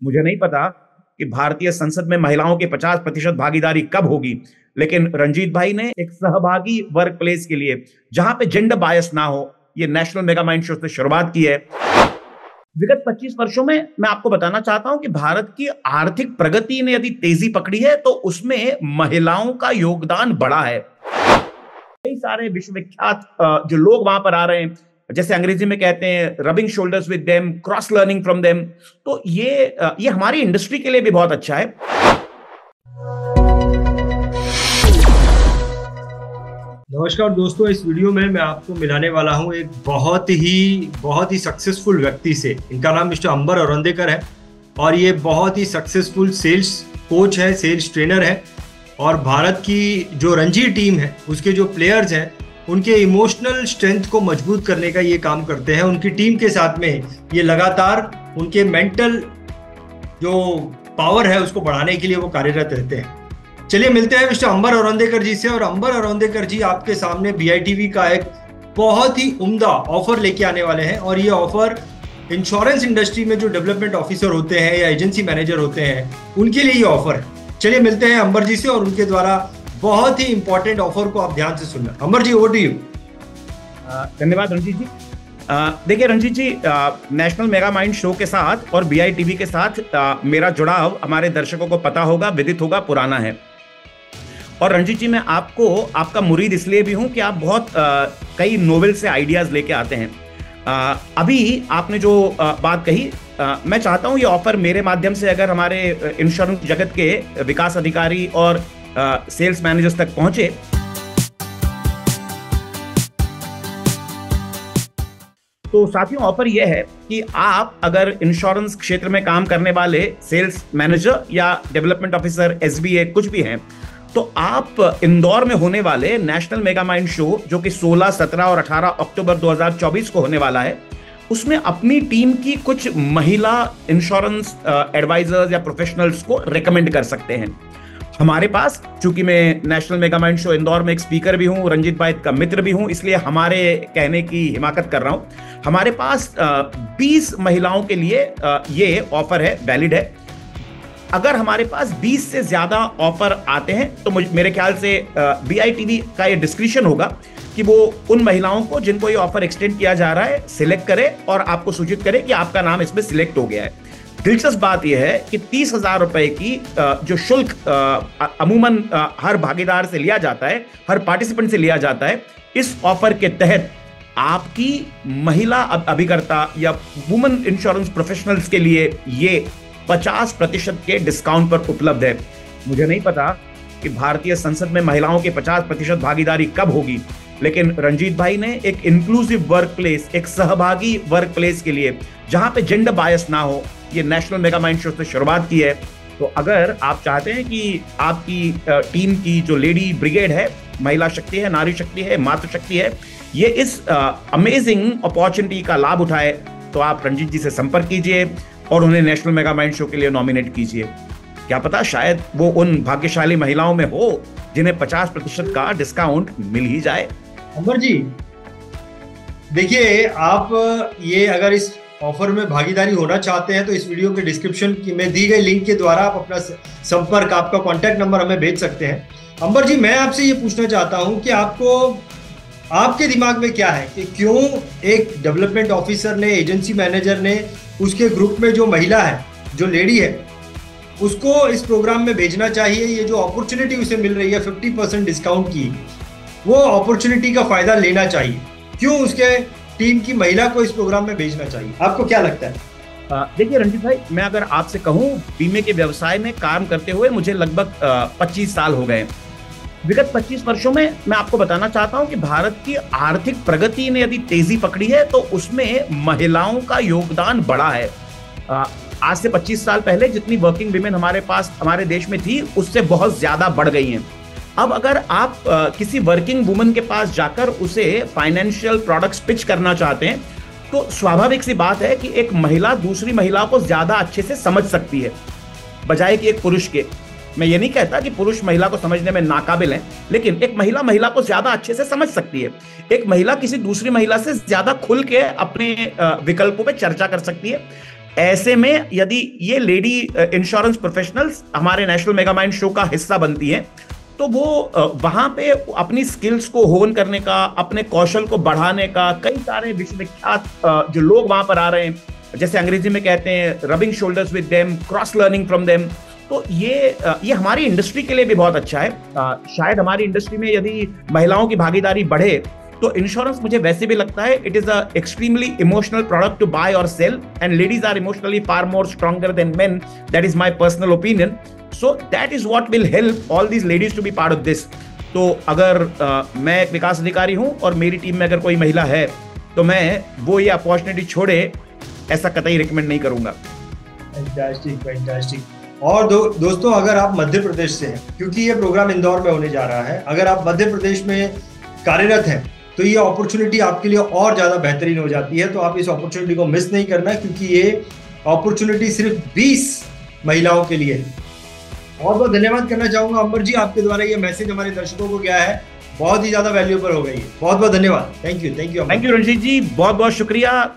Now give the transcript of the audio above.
मुझे नहीं पता कि भारतीय संसद में महिलाओं की 50% भागीदारी कब होगी, लेकिन रंजीत भाई ने एक सहभागी वर्क प्लेस के लिए, जहां पे जेंडर बायस ना हो, ये नेशनल मेगा माइंड शो से शुरुआत की है। विगत 25 वर्षों में मैं आपको बताना चाहता हूं कि भारत की आर्थिक प्रगति ने यदि तेजी पकड़ी है तो उसमें महिलाओं का योगदान बढ़ा है। कई सारे विश्वविख्यात जो लोग वहां पर आ रहे हैं, जैसे अंग्रेजी में कहते हैं rubbing shoulders with them, cross learning from them, तो ये हमारी इंडस्ट्री के लिए भी बहुत अच्छा है। नमस्कार दोस्तों, इस वीडियो में मैं आपको मिलाने वाला हूं एक बहुत ही सक्सेसफुल व्यक्ति से। इनका नाम मिस्टर अंबर अरोंदेकर है और ये बहुत ही सक्सेसफुल सेल्स कोच है, सेल्स ट्रेनर है और भारत की जो रणजी टीम है उसके जो प्लेयर्स हैं उनके इमोशनल स्ट्रेंथ को मजबूत करने का ये काम करते हैं। उनकी टीम के साथ में ये लगातार उनके मेंटल जो पावर है उसको बढ़ाने के लिए वो कार्यरत रहते हैं। चलिए मिलते हैं मिस्टर अंबर अरोंदेकर जी से। और अंबर अरोंदेकर जी आपके सामने BITV का एक बहुत ही उम्दा ऑफर लेके आने वाले हैं और ये ऑफर इंश्योरेंस इंडस्ट्री में जो डेवलपमेंट ऑफिसर होते हैं या एजेंसी मैनेजर होते हैं उनके लिए ये ऑफर है। चलिए मिलते हैं अंबर जी से और उनके द्वारा बहुत ही इंपॉर्टेंट ऑफर को आप ध्यान से सुनना। अंबर जी, ओवर टू यू। धन्यवाद रंजीत जी। देखिए रंजीत जी, नेशनल मेगा माइंड शो के साथ और BITV के साथ मेरा जुड़ाव हमारे दर्शकों को पता होगा, विदित होगा, पुराना है। और रंजीत जी, मैं आपका मुरीद इसलिए भी हूं कि आप बहुत कई नोवेल से आइडियाज लेके आते हैं। अभी आपने जो बात कही, मैं चाहता हूं ये ऑफर मेरे माध्यम से अगर हमारे इंश्योरेंस जगत के विकास अधिकारी और सेल्स मैनेजर्स तक पहुंचे तो साथियों, ऑफर यह है कि आप अगर इंश्योरेंस क्षेत्र में काम करने वाले सेल्स मैनेजर या डेवलपमेंट ऑफिसर, SBA कुछ भी हैं, तो आप इंदौर में होने वाले नेशनल मेगा माइंड शो जो कि 16, 17 और 18 अक्टूबर 2024 को होने वाला है, उसमें अपनी टीम की कुछ महिला इंश्योरेंस एडवाइजर्स या प्रोफेशनल्स को रेकमेंड कर सकते हैं। हमारे पास, चूंकि मैं national mega mind show Indore में एक स्पीकर भी हूं, रंजीत भाई का मित्र भी हूं, इसलिए हमारे कहने की हिमाकत कर रहा हूं। हमारे पास 20 महिलाओं के लिए ये ऑफर है, वैलिड है। अगर हमारे पास 20 से ज्यादा ऑफर आते हैं तो मेरे ख्याल से BITV का ये डिस्क्रिप्शन होगा कि वो उन महिलाओं को जिनको ये ऑफर एक्सटेंड किया जा रहा है सिलेक्ट करे और आपको सूचित करे कि आपका नाम इसमें सिलेक्ट हो गया है। दिलचस्प बात यह है कि 30,000 रुपए की जो शुल्क अमूमन हर भागीदार से लिया जाता है, हर पार्टिसिपेंट से लिया जाता है, इस ऑफर के तहत आपकी महिला अभिकर्ता या वुमेन इंश्योरेंस प्रोफेशनल्स के लिए ये 50% के डिस्काउंट पर उपलब्ध है। मुझे नहीं पता कि भारतीय संसद में महिलाओं की 50% भागीदारी कब होगी, लेकिन रंजीत भाई ने एक इंक्लूसिव वर्क प्लेस, एक सहभागी वर्क प्लेस के लिए, जहां पे जेंडर बायस ना हो, ये नेशनल मेगा माइंड शो से शुरुआत की है। तो अगर आप चाहते हैं कि आपकी टीम की जो लेडी ब्रिगेड है, महिला शक्ति है, नारी शक्ति है, मातृशक्ति है, ये इस अमेजिंग अपॉर्चुनिटी का लाभ उठाए, तो आप रंजीत जी से संपर्क कीजिए और उन्हें नेशनल मेगा माइंड शो के लिए नॉमिनेट कीजिए। क्या पता शायद वो उन भाग्यशाली महिलाओं में हो जिन्हें 50% का डिस्काउंट मिल ही जाए। अंबर जी, देखिए, आप ये अगर इस ऑफर में भागीदारी होना चाहते हैं तो इस वीडियो के डिस्क्रिप्शन में दी गई लिंक के द्वारा आप अपना संपर्क, आपका कॉन्टैक्ट नंबर हमें भेज सकते हैं। अंबर जी, मैं आपसे ये पूछना चाहता हूं कि आपके दिमाग में क्या है कि क्यों एक डेवलपमेंट ऑफिसर ने, एजेंसी मैनेजर ने, उसके ग्रुप में जो महिला है, जो लेडी है, उसको इस प्रोग्राम में भेजना चाहिए। ये जो अपॉर्चुनिटी उसे मिल रही है 50% डिस्काउंट की, वो अपॉर्चुनिटी का फायदा लेना चाहिए। क्यों उसके टीम की महिला को इस प्रोग्राम में भेजना चाहिए? आपको क्या लगता है? देखिए रंजीत भाई, मैं अगर आपसे कहूं, बीमे के व्यवसाय में काम करते हुए मुझे लगभग 25 साल हो गए। विगत 25 वर्षों में मैं आपको बताना चाहता हूं कि भारत की आर्थिक प्रगति ने यदि तेजी पकड़ी है तो उसमें महिलाओं का योगदान बढ़ा है। आज से 25 साल पहले जितनी वर्किंग विमेन हमारे देश में थी, उससे बहुत ज्यादा बढ़ गई हैं। अब अगर आप किसी वर्किंग वुमन के पास जाकर उसे फाइनेंशियल प्रोडक्ट्स पिच करना चाहते हैं तो स्वाभाविक सी बात है कि एक महिला दूसरी महिला को ज्यादा अच्छे से समझ सकती है बजाय कि एक पुरुष के। मैं ये नहीं कहता कि पुरुष महिला को समझने में नाकाबिल है, लेकिन एक महिला को ज्यादा अच्छे से समझ सकती है। एक महिला किसी दूसरी महिला से ज्यादा खुल के अपने विकल्पों पे चर्चा कर सकती है। ऐसे में यदि ये लेडी इंश्योरेंस प्रोफेशनल्स हमारे नेशनल मेगा माइंड शो का हिस्सा बनती हैं, तो वो वहां पे अपनी स्किल्स को होन करने का, अपने कौशल को बढ़ाने का, कई सारे विश्वविख्यात जो लोग वहां पर आ रहे हैं, जैसे अंग्रेजी में कहते हैं rubbing shoulders with them, cross learning from them, तो ये हमारी इंडस्ट्री के लिए भी बहुत अच्छा है। शायद हमारी इंडस्ट्री में यदि महिलाओं की भागीदारी बढ़े तो इंश्योरेंस मुझे वैसे भी लगता है it is a extremely emotional product to buy और sell, and ladies are emotionally far more stronger than men, that is my personal opinion. So that is what will help all these ladies to be part of this. तो अगर मैं एक विकास अधिकारी हूं और मेरी team में अगर कोई महिला है तो मैं वो ये अपॉर्चुनिटी छोड़े ऐसा कतई रिकमेंड नहीं करूंगा। Fantastic fantastic. और दोस्तों, अगर आप मध्य प्रदेश से हैं, क्योंकि ये प्रोग्राम इंदौर में होने जा रहा है, अगर आप मध्य प्रदेश में कार्यरत हैं तो ये अपॉर्चुनिटी आपके लिए और ज्यादा बेहतरीन हो जाती है। तो आप इस अपॉर्चुनिटी को मिस नहीं करना, क्योंकि ये अपॉर्चुनिटी सिर्फ 20 महिलाओं के लिए है। बहुत बहुत धन्यवाद करना चाहूंगा अंबर जी, आपके द्वारा ये मैसेज हमारे दर्शकों को गया है, बहुत ही ज्यादा वैल्यूएबल हो गई है। बहुत बहुत धन्यवाद। थैंक यू रणजीत जी, बहुत बहुत शुक्रिया।